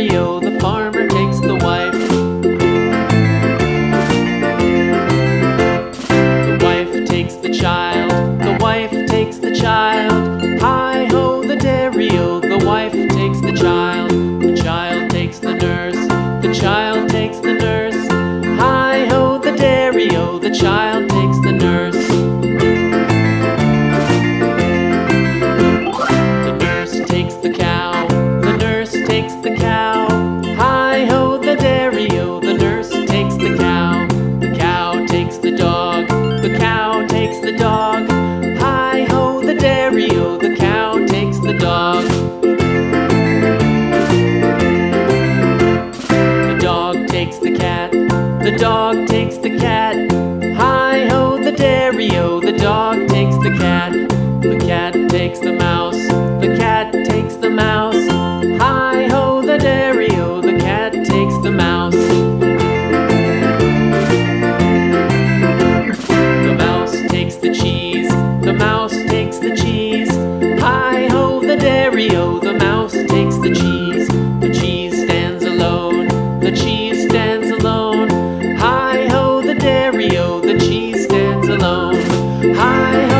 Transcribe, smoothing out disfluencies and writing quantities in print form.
dairy-o, the farmer takes the wife. The wife takes the child, the wife takes the child. Hi-ho, the dairy-o, the wife takes the child. The child takes the nurse, the child takes the nurse. Hi-ho, the dairy-o, the child takes the nurse. The nurse takes the cow, the nurse takes the cow. Hi-ho, the dairy-o, the nurse takes the cow. The cow takes the dog, the cow takes the dog. Hi-ho, the dairy-o, the cow takes the dog. The dog takes the cat, the dog takes the cat. Hi-ho, the dairy-o, the dog takes the cat. The cat takes the mouse, the cat takes the mouse. Hi-ho, the dairy-o, the cat takes the mouse. The mouse takes the cheese, the mouse takes the cheese. Hi-ho, the dairy-o, the mouse takes the cheese. The cheese stands alone, the cheese stands alone. Hi-ho, the dairy-o, the cheese stands alone. Hi-ho.